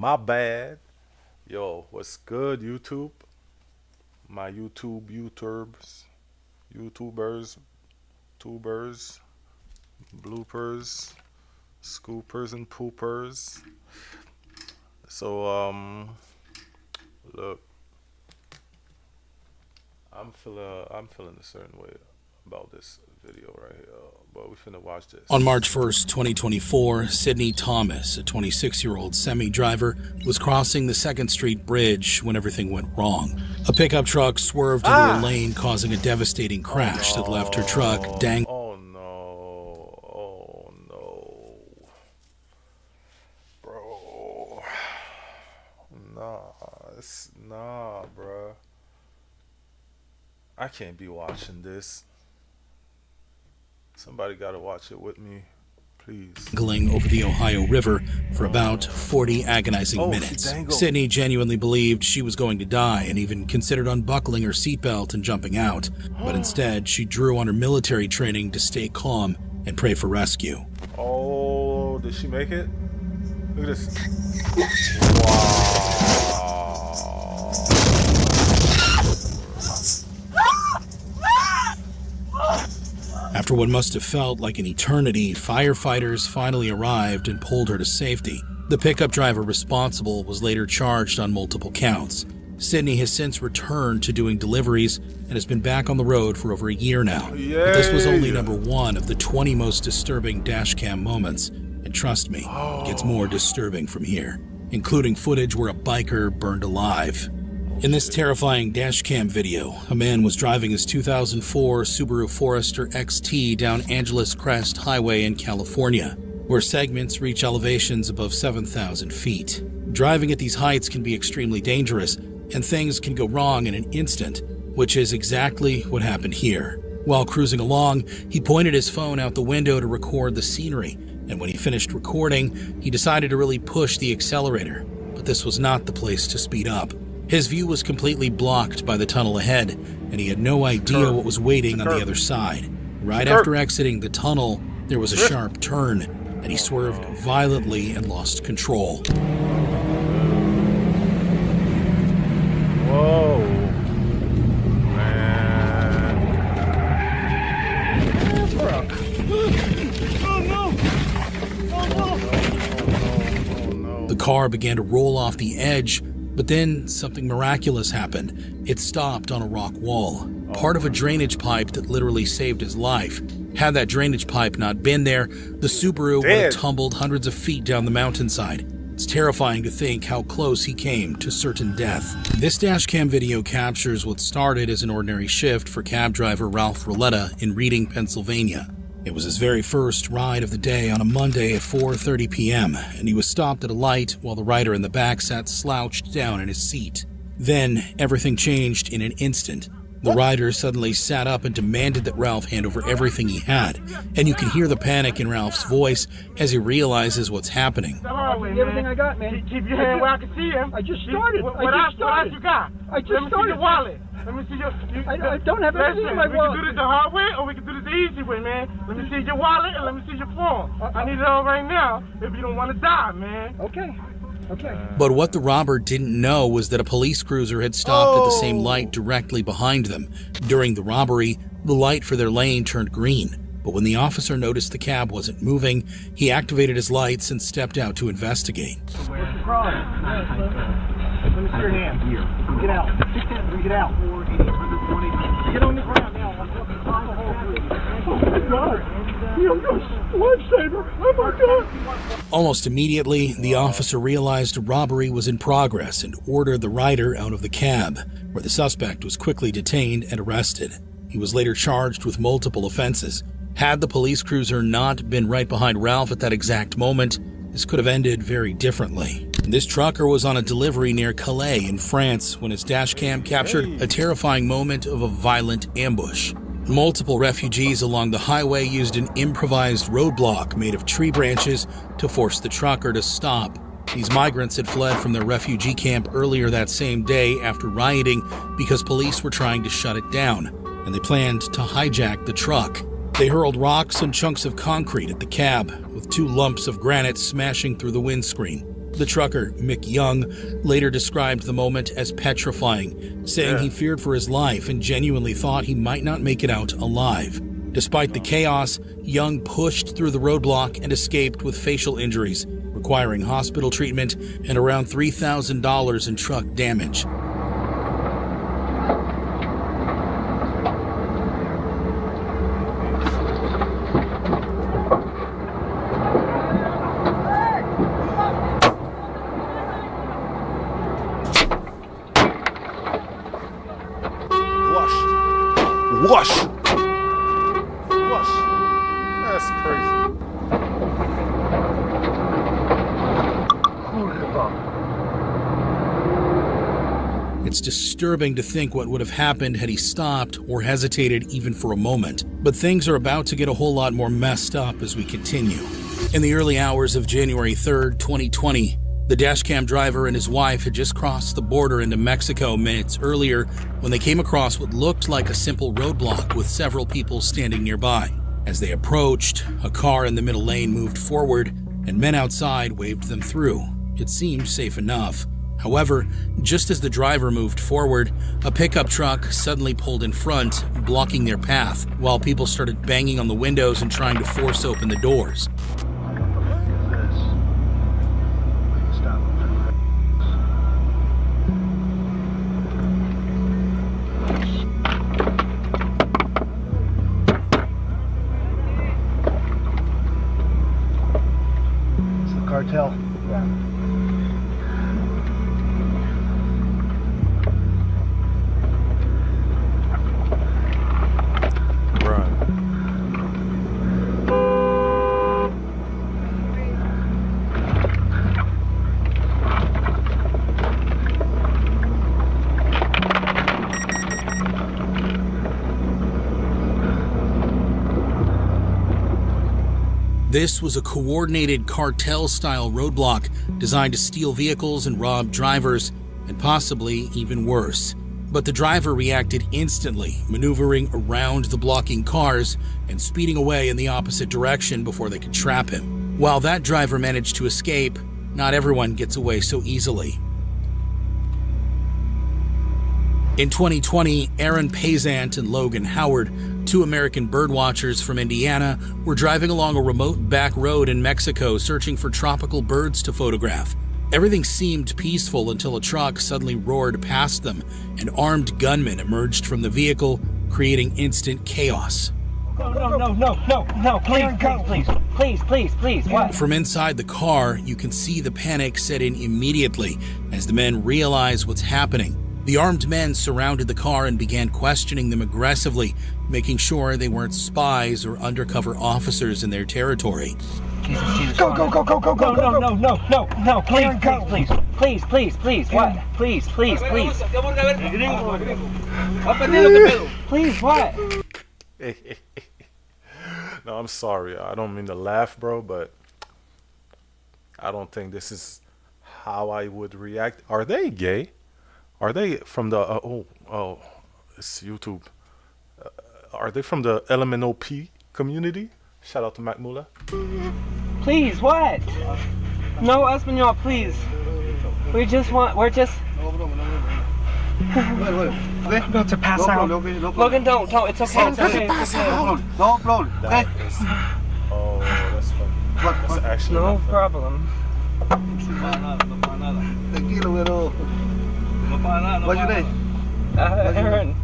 My bad. Yo, what's good, YouTube? My YouTubers, tubers, bloopers, scoopers, and poopers. So, look, I'm feeling a certain way about this video right here, but we finna watch this. On March 1st, 2024, Sydney Thomas, a 26-year-old semi-driver, was crossing the 2nd Street Bridge when everything went wrong. A pickup truck swerved into her lane, causing a devastating crash that left her truck dangling. Oh no, bro. Nah, bro. I can't be watching this. Somebody gotta watch it with me, please. Over the Ohio River for about 40 agonizing minutes. Sydney genuinely believed she was going to die and even considered unbuckling her seatbelt and jumping out. But instead, she drew on her military training to stay calm and pray for rescue. Oh, did she make it? Look at this. Wow. After what must have felt like an eternity, firefighters finally arrived and pulled her to safety. The pickup driver responsible was later charged on multiple counts. Sydney has since returned to doing deliveries and has been back on the road for over a year now. But this was only number one of the 20 most disturbing dashcam moments. And trust me, it gets more disturbing from here, including footage where a biker burned alive. In this terrifying dashcam video, a man was driving his 2004 Subaru Forester XT down Angeles Crest Highway in California, where segments reach elevations above 7,000 feet. Driving at these heights can be extremely dangerous, and things can go wrong in an instant, which is exactly what happened here. While cruising along, he pointed his phone out the window to record the scenery, and when he finished recording, he decided to really push the accelerator. But this was not the place to speed up. His view was completely blocked by the tunnel ahead, and he had no idea what was waiting on the other side. Right after exiting the tunnel, there was a sharp turn, and he swerved violently and lost control. Whoa, man. Oh no. The car began to roll off the edge, but then something miraculous happened. It stopped on a rock wall, part of a drainage pipe that literally saved his life. Had that drainage pipe not been there, the Subaru would have tumbled hundreds of feet down the mountainside. It's terrifying to think how close he came to certain death. This dashcam video captures what started as an ordinary shift for cab driver Ralph Roletta in Reading, Pennsylvania. It was his very first ride of the day on a Monday at 4:30 p.m., and he was stopped at a light while the rider in the back sat slouched down in his seat. Then, everything changed in an instant. The rider suddenly sat up and demanded that Ralph hand over everything he had, and you can hear the panic in Ralph's voice as he realizes what's happening. Everything I got, man. Keep your hand where I can see him. I just started. What else you got? I just Let me started. see your wallet. Let me see your... I don't have anything in my wallet. We can do this the hard way or we can do this the easy way, man. Let me see your wallet and let me see your phone. I need it all right now if you don't want to die, man. Okay. But what the robber didn't know was that a police cruiser had stopped at the same light directly behind them. During the robbery, the light for their lane turned green. But when the officer noticed the cab wasn't moving, he activated his lights and stepped out to investigate. What's your problem? Let me see your hand. Here. Get out. Get out. Get on the ground now. Oh my God. You're a lifesaver. Oh my God. Almost immediately, the officer realized a robbery was in progress and ordered the rider out of the cab, where the suspect was quickly detained and arrested. He was later charged with multiple offenses. Had the police cruiser not been right behind Ralph at that exact moment, this could have ended very differently. This trucker was on a delivery near Calais in France when his dashcam captured a terrifying moment of a violent ambush. Multiple refugees along the highway used an improvised roadblock made of tree branches to force the trucker to stop. These migrants had fled from their refugee camp earlier that same day after rioting because police were trying to shut it down, and they planned to hijack the truck. They hurled rocks and chunks of concrete at the cab, with 2 lumps of granite smashing through the windscreen. The trucker, Mick Young, later described the moment as petrifying, saying he feared for his life and genuinely thought he might not make it out alive. Despite the chaos, Young pushed through the roadblock and escaped with facial injuries, requiring hospital treatment and around $3,000 in truck damage. Wash! That's crazy. It's disturbing to think what would have happened had he stopped or hesitated even for a moment. But things are about to get a whole lot more messed up as we continue. In the early hours of January 3rd, 2020, the dashcam driver and his wife had just crossed the border into Mexico minutes earlier when they came across what looked like a simple roadblock with several people standing nearby. As they approached, a car in the middle lane moved forward and men outside waved them through. It seemed safe enough. However, just as the driver moved forward, a pickup truck suddenly pulled in front, blocking their path, while people started banging on the windows and trying to force open the doors. Cartel. This was a coordinated cartel-style roadblock designed to steal vehicles and rob drivers, and possibly even worse. But the driver reacted instantly, maneuvering around the blocking cars and speeding away in the opposite direction before they could trap him. While that driver managed to escape, not everyone gets away so easily. In 2020, Aaron Pazant and Logan Howard, two American birdwatchers from Indiana, were driving along a remote back road in Mexico searching for tropical birds to photograph. Everything seemed peaceful until a truck suddenly roared past them, and armed gunmen emerged from the vehicle, creating instant chaos. No, please, what? From inside the car, you can see the panic set in immediately as the men realize what's happening. The armed men surrounded the car and began questioning them aggressively, making sure they weren't spies or undercover officers in their territory. Jesus. Go. No, please, what? Please. Please, what? No, I'm sorry. I don't mean to laugh, bro, but I don't think this is how I would react. Are they gay? Are they from the it's YouTube? Are they from the LMNOP community? Shout out to Mac Mula. Please, what? No, Espanol, please. We're just. I'm about to pass out. Logan, don't. It's okay. No problem. Okay. Oh, that's funny. That's actually No problem. What's your name? Aaron.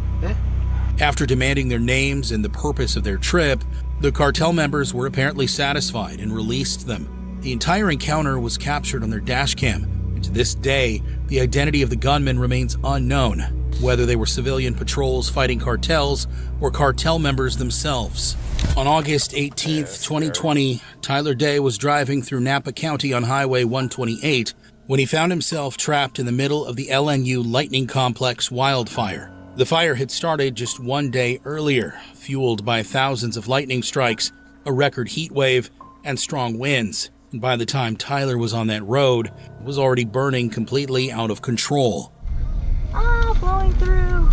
After demanding their names and the purpose of their trip, the cartel members were apparently satisfied and released them. The entire encounter was captured on their dashcam, and to this day, the identity of the gunmen remains unknown, whether they were civilian patrols fighting cartels or cartel members themselves. On August 18th, 2020, Tyler Day was driving through Napa County on Highway 128 when he found himself trapped in the middle of the LNU Lightning Complex wildfire. The fire had started just one day earlier, fueled by thousands of lightning strikes, a record heat wave, and strong winds. And by the time Tyler was on that road, it was already burning completely out of control. Blowing through.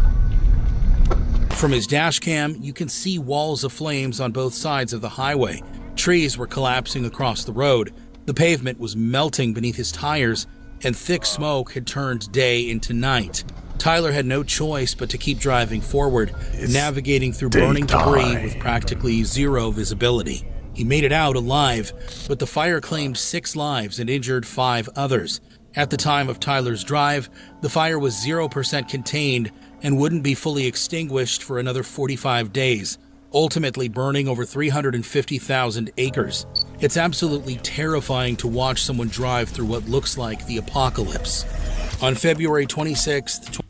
From his dashcam, you can see walls of flames on both sides of the highway. Trees were collapsing across the road. The pavement was melting beneath his tires, and thick smoke had turned day into night. Tyler had no choice but to keep driving forward, navigating through burning debris with practically zero visibility. He made it out alive, but the fire claimed 6 lives and injured 5 others. At the time of Tyler's drive, the fire was 0% contained and wouldn't be fully extinguished for another 45 days, ultimately burning over 350,000 acres. It's absolutely terrifying to watch someone drive through what looks like the apocalypse. On February 26th,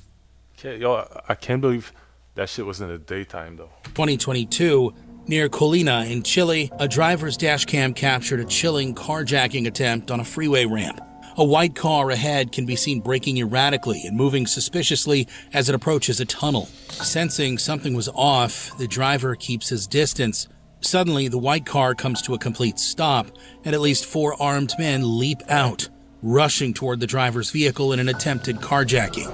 I can't believe that shit was in the daytime, though. 2022, near Colina in Chile, a driver's dash cam captured a chilling carjacking attempt on a freeway ramp. A white car ahead can be seen braking erratically and moving suspiciously as it approaches a tunnel. Sensing something was off, the driver keeps his distance. Suddenly, the white car comes to a complete stop, and at least 4 armed men leap out, rushing toward the driver's vehicle in an attempted carjacking.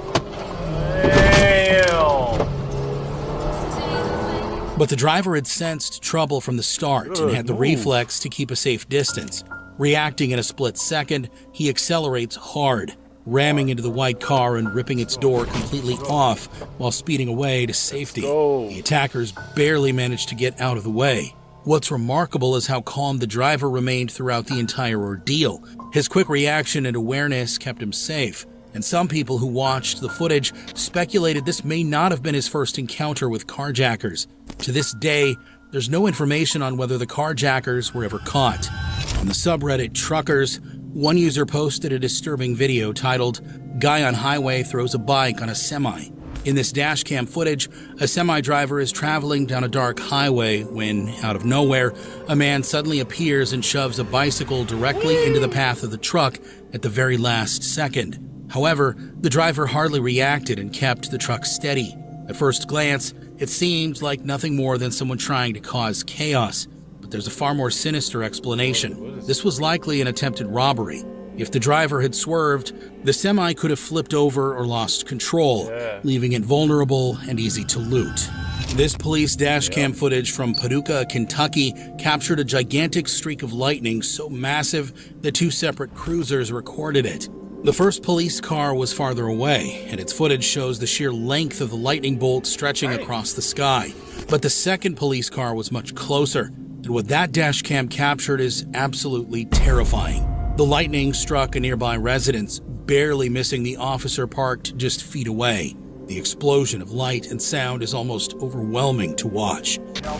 But the driver had sensed trouble from the start and had the reflex to keep a safe distance. Reacting in a split second, he accelerates hard, ramming into the white car and ripping its door completely off while speeding away to safety. The attackers barely managed to get out of the way. What's remarkable is how calm the driver remained throughout the entire ordeal. His quick reaction and awareness kept him safe, and some people who watched the footage speculated this may not have been his first encounter with carjackers. To this day, there's no information on whether the carjackers were ever caught. On the subreddit Truckers, one user posted a disturbing video titled, "Guy on Highway Throws a Bike on a Semi." In this dashcam footage, a semi driver is traveling down a dark highway when, out of nowhere, a man suddenly appears and shoves a bicycle directly into the path of the truck at the very last second. However, the driver hardly reacted and kept the truck steady. At first glance, it seemed like nothing more than someone trying to cause chaos. But there's a far more sinister explanation. This was likely an attempted robbery. If the driver had swerved, the semi could have flipped over or lost control, leaving it vulnerable and easy to loot. This police dashcam footage from Paducah, Kentucky, captured a gigantic streak of lightning so massive that 2 separate cruisers recorded it. The first police car was farther away, and its footage shows the sheer length of the lightning bolt stretching across the sky. But the second police car was much closer, and what that dashcam captured is absolutely terrifying. The lightning struck a nearby residence, barely missing the officer parked just feet away. The explosion of light and sound is almost overwhelming to watch. If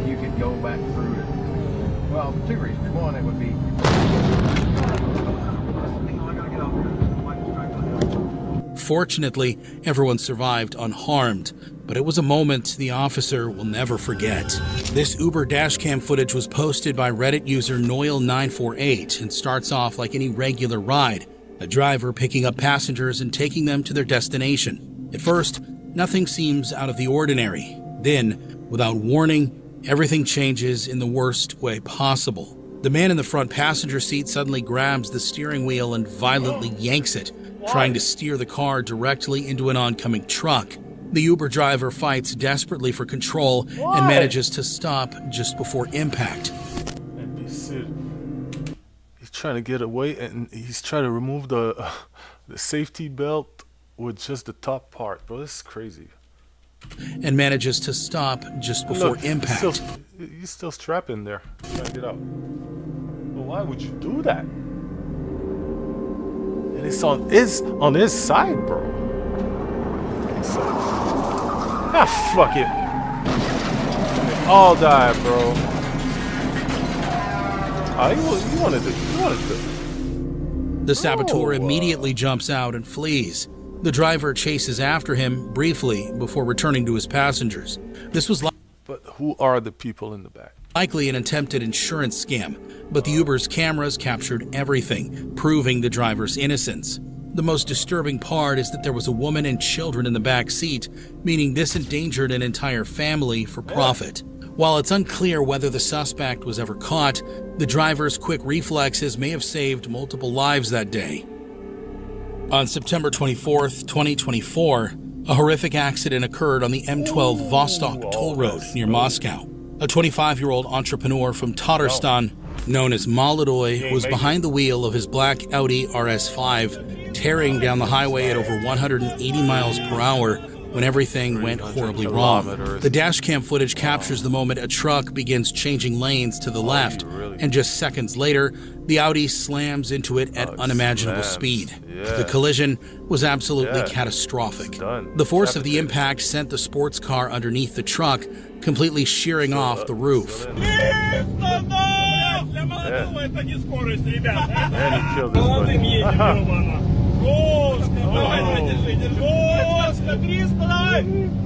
you could go back through it. Well, 2 reasons. One, it would be... Fortunately, everyone survived unharmed, but it was a moment the officer will never forget. This Uber dashcam footage was posted by Reddit user Noel948 and starts off like any regular ride, a driver picking up passengers and taking them to their destination. At first, nothing seems out of the ordinary. Then, without warning, everything changes in the worst way possible. The man in the front passenger seat suddenly grabs the steering wheel and violently yanks it, trying to steer the car directly into an oncoming truck. The Uber driver fights desperately for control and manages to stop just before impact. And he's trying to get away, and he's trying to remove the safety belt with just the top part. Bro, this is crazy. And manages to stop just before impact. He's still strapped in there, trying to get out. But why would you do that? And it's on his side, bro. So, fuck it. They all die, bro. You wanted to. The saboteur immediately jumps out and flees. The driver chases after him briefly before returning to his passengers. This was But who are the people in the back? Likely an attempted insurance scam, but the Uber's cameras captured everything, proving the driver's innocence. The most disturbing part is that there was a woman and children in the back seat, meaning this endangered an entire family for profit. While it's unclear whether the suspect was ever caught, the driver's quick reflexes may have saved multiple lives that day. On September 24th, 2024, a horrific accident occurred on the M12 Vostok toll road near Moscow. A 25-year-old entrepreneur from Tatarstan known as Molodoy, was behind the wheel of his black Audi RS5, tearing down the highway at over 180 miles per hour when everything went horribly wrong. The dashcam footage captures the moment a truck begins changing lanes to the left, and just seconds later, the Audi slams into it at unimaginable speed. The collision was absolutely catastrophic. The force of the impact sent the sports car underneath the truck, completely shearing off the roof. And he killed this buddy.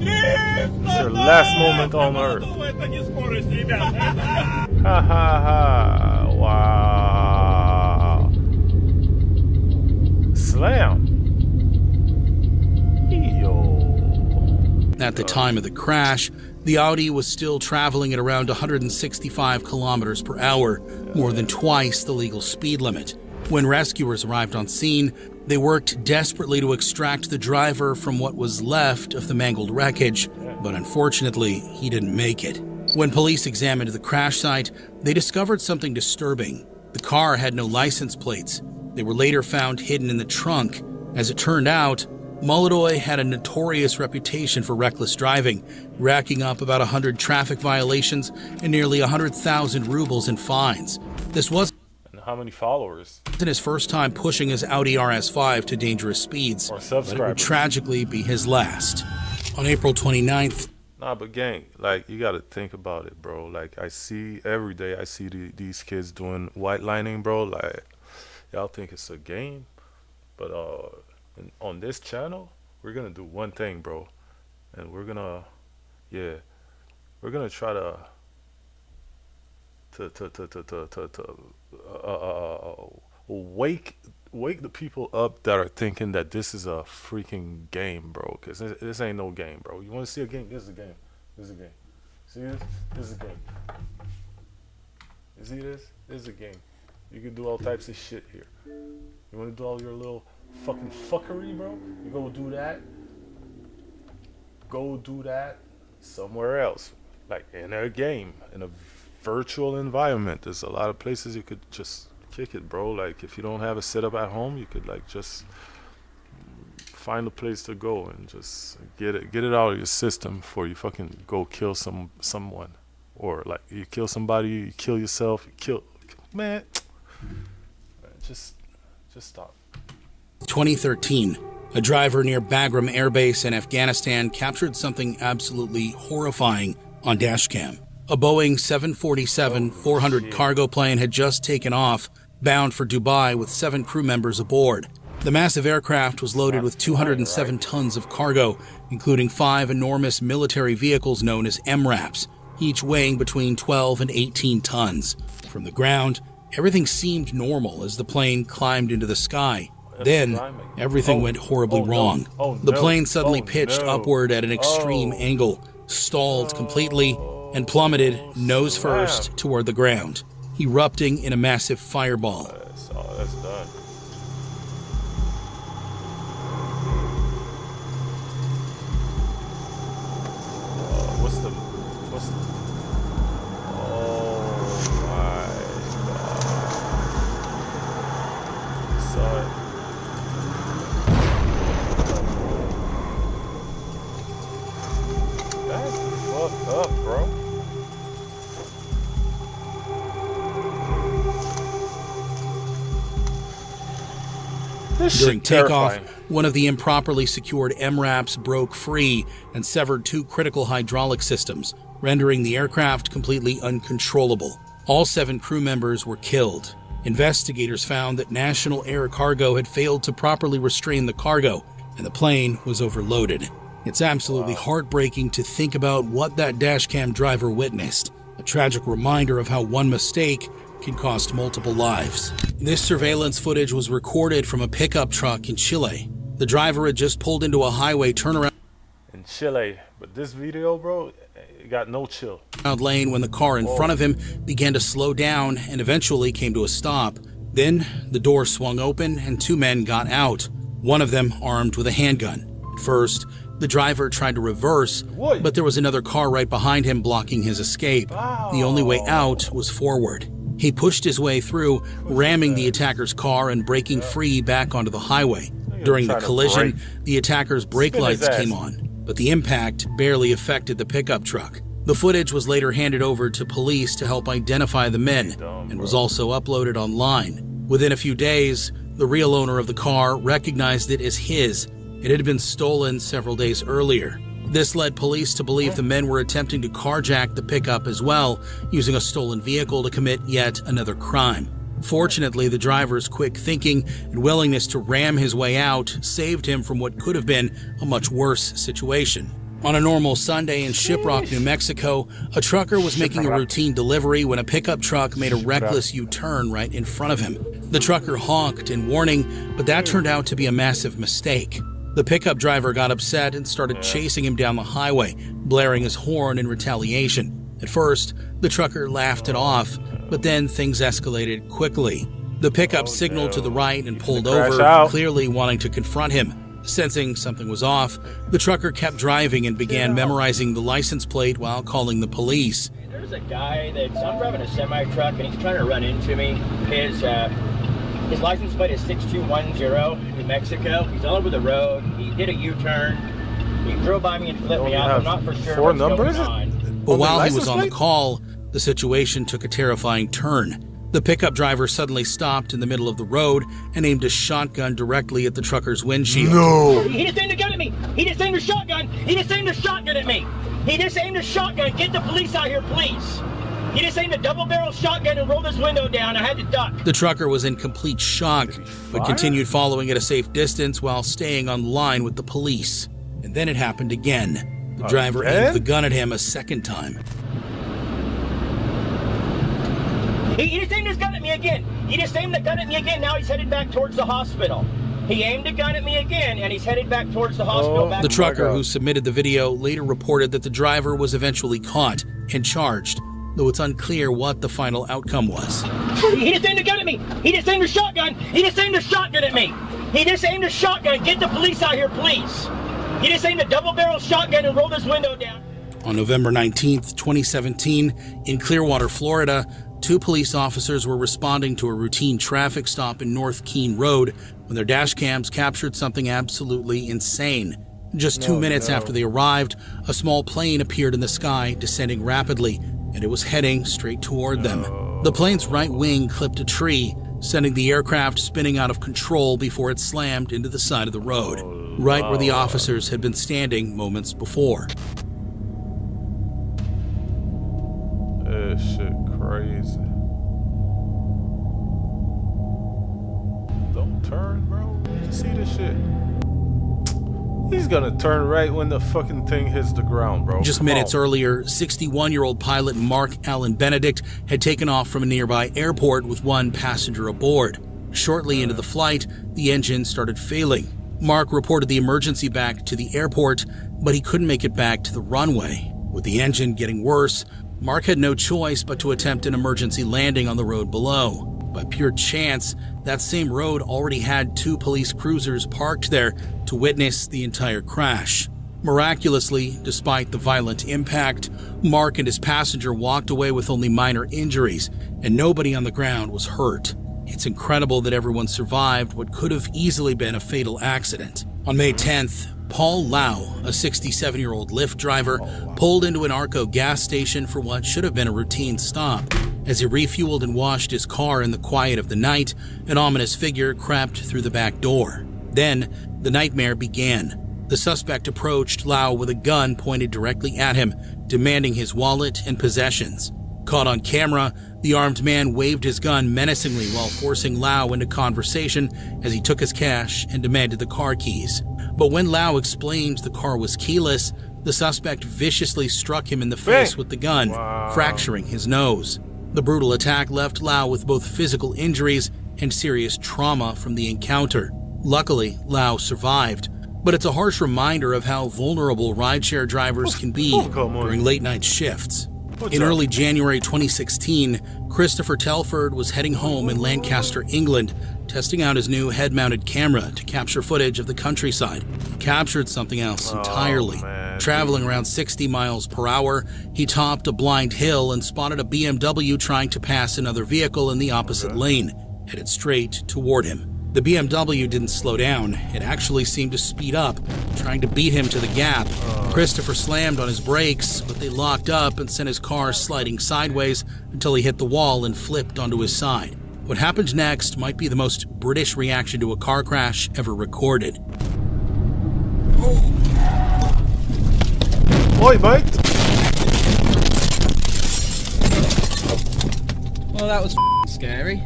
It's your last moment on earth. Ha ha ha. Wow. Slam. Yo. At the time of the crash, the Audi was still traveling at around 165 kilometers per hour, more than twice the legal speed limit. When rescuers arrived on scene, they worked desperately to extract the driver from what was left of the mangled wreckage, but unfortunately, he didn't make it. When police examined the crash site, they discovered something disturbing. The car had no license plates. They were later found hidden in the trunk. As it turned out, Molodoy had a notorious reputation for reckless driving, racking up about 100 traffic violations and nearly 100,000 rubles in fines. This wasn't How many followers? his first time pushing his Audi RS5 to dangerous speeds, Or but it subscribers? would tragically be his last. On April 29th, Nah, but gang, like, you gotta think about it, bro. Like, I see every day, I see these kids doing white lining, bro. Like, y'all think it's a game, but on this channel, we're gonna do one thing, bro, and we're gonna try to wake the people up that are thinking that this is a freaking game, bro. Because this ain't no game, bro. You want to see a game? This is a game. This is a game. See this? This is a game. You see this? This is a game. You can do all types of shit here. You want to do all your little fucking fuckery, bro? You go do that. Go do that somewhere else. Like in a game, in a virtual environment. There's a lot of places you could just kick it, bro. Like, if you don't have a setup at home, you could, like, just find a place to go and just get it out of your system before you fucking go kill someone, or like you kill somebody, you kill yourself, man. Just stop. 2013, a driver near Bagram Air Base in Afghanistan captured something absolutely horrifying on dashcam. A Boeing 747-400 cargo plane had just taken off, bound for Dubai with 7 crew members aboard. The massive aircraft was loaded with 207 tons of cargo, including 5 enormous military vehicles known as MRAPs, each weighing between 12 and 18 tons. From the ground, everything seemed normal as the plane climbed into the sky. Then, everything went horribly wrong. The plane suddenly pitched upward at an extreme angle, stalled completely, and plummeted nose first toward the ground, erupting in a massive fireball. That's done. What's the oh my god. Sorry. Back the fuck up, bro. During takeoff, one of the improperly secured MRAPs broke free and severed 2 critical hydraulic systems, rendering the aircraft completely uncontrollable. All 7 crew members were killed. Investigators found that National Air Cargo had failed to properly restrain the cargo, and the plane was overloaded. It's absolutely heartbreaking to think about what that dashcam driver witnessed, a tragic reminder of how one mistake can cost multiple lives. This surveillance footage was recorded from a pickup truck in Chile. The driver had just pulled into a highway turnaround in Chile, but this video, bro, it got no chill. Lane when the car in front of him began to slow down and eventually came to a stop. Then the door swung open and 2 men got out, one of them armed with a handgun. At first, the driver tried to reverse, but there was another car right behind him blocking his escape. The only way out was forward. He pushed his way through, ramming the attacker's car and breaking free back onto the highway. During the collision, the attacker's brake lights came on, but the impact barely affected the pickup truck. The footage was later handed over to police to help identify the men and was also uploaded online. Within a few days, the real owner of the car recognized it as his. It had been stolen several days earlier. This led police to believe the men were attempting to carjack the pickup as well, using a stolen vehicle to commit yet another crime. Fortunately, the driver's quick thinking and willingness to ram his way out saved him from what could have been a much worse situation. On a normal Sunday in Shiprock, New Mexico, a trucker was making a routine delivery when a pickup truck made a reckless U-turn right in front of him. The trucker honked in warning, but that turned out to be a massive mistake. The pickup driver got upset and started chasing him down the highway, blaring his horn in retaliation. At first, the trucker laughed it off, but then things escalated quickly. The pickup signaled to the right and pulled over, clearly wanting to confront him. Sensing something was off, the trucker kept driving and began memorizing the license plate while calling the police. There's a guy I'm driving a semi-truck and he's trying to run into me. His license plate is 6210 New Mexico. He's all over the road. He did a U-turn. He drove by me and flipped me off. I'm not for sure what's going on. But while he was on the call, the situation took a terrifying turn. The pickup driver suddenly stopped in the middle of the road and aimed a shotgun directly at the trucker's windshield. No! He just aimed a gun at me! He just aimed a shotgun! He just aimed a shotgun at me! He just aimed a shotgun! Get the police out here, please! He just aimed a double-barrel shotgun and rolled his window down. I had to duck. The trucker was in complete shock, but continued following at a safe distance while staying on the line with the police. And then it happened again. The driver aimed the gun at him a second time. He just aimed his gun at me again. He just aimed the gun at me again. Now he's headed back towards the hospital. He aimed a gun at me again, and he's headed back towards the hospital. The trucker who submitted the video later reported that the driver was eventually caught and charged, though it's unclear what the final outcome was. He just aimed a gun at me. He just aimed a shotgun. He just aimed a shotgun at me. He just aimed a shotgun. Get the police out here, please. He just aimed a double-barrel shotgun and rolled his window down. On November 19th, 2017, in Clearwater, Florida, 2 police officers were responding to a routine traffic stop in North Keene Road when their dash cams captured something absolutely insane. Just 2 minutes after they arrived, a small plane appeared in the sky, descending rapidly, and it was heading straight toward them. The plane's right wing clipped a tree, sending the aircraft spinning out of control before it slammed into the side of the road, right where the officers had been standing moments before. This shit crazy. Don't turn, bro. You see this shit? He's gonna turn right when the fucking thing hits the ground, bro. Just minutes earlier, 61-year-old pilot Mark Allen Benedict had taken off from a nearby airport with 1 passenger aboard. Shortly into the flight, the engine started failing. Mark reported the emergency back to the airport, but he couldn't make it back to the runway. With the engine getting worse, Mark had no choice but to attempt an emergency landing on the road below. By pure chance, that same road already had 2 police cruisers parked there to witness the entire crash. Miraculously, despite the violent impact, Mark and his passenger walked away with only minor injuries, and nobody on the ground was hurt. It's incredible that everyone survived what could have easily been a fatal accident. On May 10th, Paul Lau, a 67-year-old Lyft driver, pulled into an Arco gas station for what should have been a routine stop. As he refueled and washed his car in the quiet of the night, an ominous figure crept through the back door. Then, the nightmare began. The suspect approached Lau with a gun pointed directly at him, demanding his wallet and possessions. Caught on camera, the armed man waved his gun menacingly while forcing Lau into conversation as he took his cash and demanded the car keys. But when Lau explained the car was keyless, the suspect viciously struck him in the face with the gun, fracturing his nose. The brutal attack left Lau with both physical injuries and serious trauma from the encounter. Luckily, Lau survived, but it's a harsh reminder of how vulnerable rideshare drivers can be during late-night shifts. In early January 2016, Christopher Telford was heading home in Lancaster, England, testing out his new head-mounted camera to capture footage of the countryside. He captured something else entirely. man. Traveling around 60 miles per hour, he topped a blind hill and spotted a BMW trying to pass another vehicle in the opposite lane, headed straight toward him. The BMW didn't slow down. It actually seemed to speed up, trying to beat him to the gap. Christopher slammed on his brakes, but they locked up and sent his car sliding sideways until he hit the wall and flipped onto his side. What happened next might be the most British reaction to a car crash ever recorded. Oi, mate! Well, that was scary.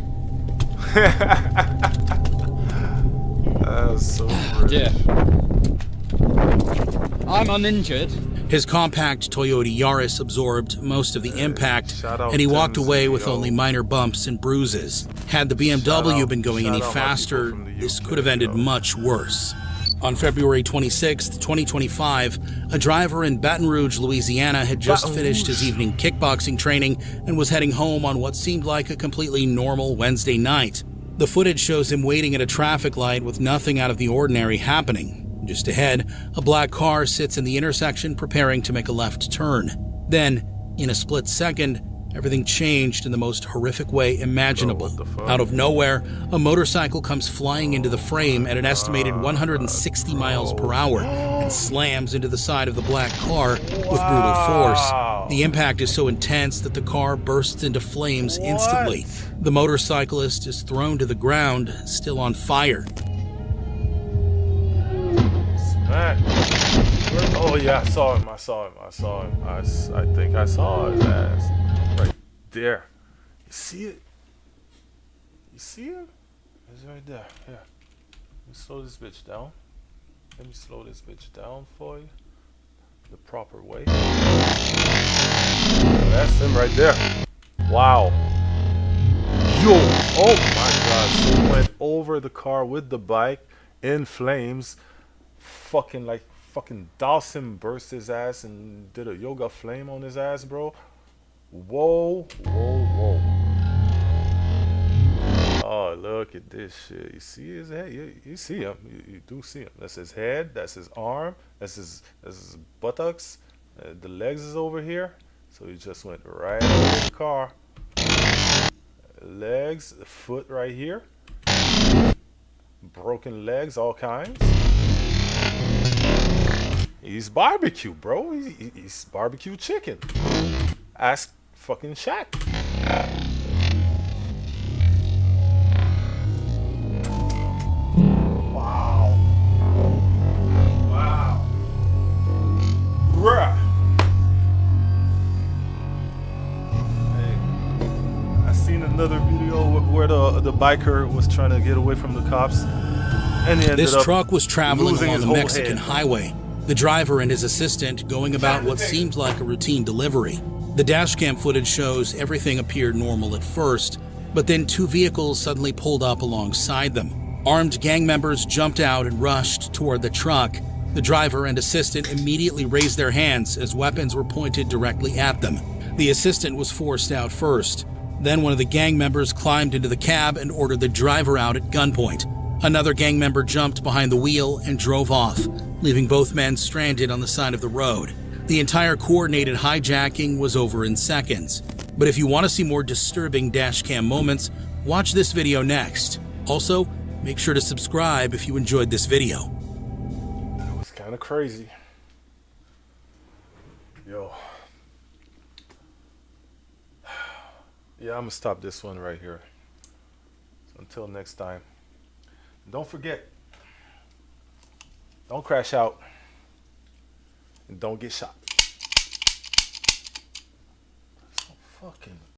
That's so British. I'm uninjured. His compact Toyota Yaris absorbed most of the impact, shout out and he walked Tennessee, away with yo. only minor bumps and bruises. Had the BMW been going any shout out my people faster, from the this UK, could have ended yo. much worse. On February 26, 2025, a driver in Baton Rouge, Louisiana had just Baton finished his Rouge. evening kickboxing training and was heading home on what seemed like a completely normal Wednesday night. The footage shows him waiting at a traffic light with nothing out of the ordinary happening. Just ahead, a black car sits in the intersection preparing to make a left turn. Then, in a split second, everything changed in the most horrific way imaginable. What the fuck? Out of nowhere, a motorcycle comes flying into the frame at an estimated 160 miles per hour and slams into the side of the black car with brutal force. The impact is so intense that the car bursts into flames instantly. The motorcyclist is thrown to the ground, still on fire. Man. Oh yeah, I saw him. I think I saw his ass. Right there. You see it? You see it? It's right there. Yeah. Let me slow this bitch down. Let me slow this bitch down for you. The proper way. That's him right there. Wow. Yo. Oh my god. So he went over the car with the bike in flames. Fucking Dawson burst his ass and did a yoga flame on his ass, bro. Whoa. Oh, look at this shit. You see his head? You see him. You do see him. That's his head. That's his arm. That's his buttocks. The legs is over here. So he just went right over the car. Legs, the foot right here. Broken legs, all kinds. He's barbecue, bro. He's barbecue chicken. Ask fucking Shaq. Wow. Bruh. Hey, I seen another video where the biker was trying to get away from the cops, and he ended This up truck was traveling losing along his a whole Mexican head. highway. The driver and his assistant going about what seemed like a routine delivery. The dashcam footage shows everything appeared normal at first, but then two vehicles suddenly pulled up alongside them. Armed gang members jumped out and rushed toward the truck. The driver and assistant immediately raised their hands as weapons were pointed directly at them. The assistant was forced out first. Then one of the gang members climbed into the cab and ordered the driver out at gunpoint. Another gang member jumped behind the wheel and drove off, leaving both men stranded on the side of the road. The entire coordinated hijacking was over in seconds. But if you want to see more disturbing dashcam moments, watch this video next. Also, make sure to subscribe if you enjoyed this video. It was kind of crazy. Yo. Yeah, I'm gonna stop this one right here. So until next time. Don't forget, don't crash out and don't get shot. So fucking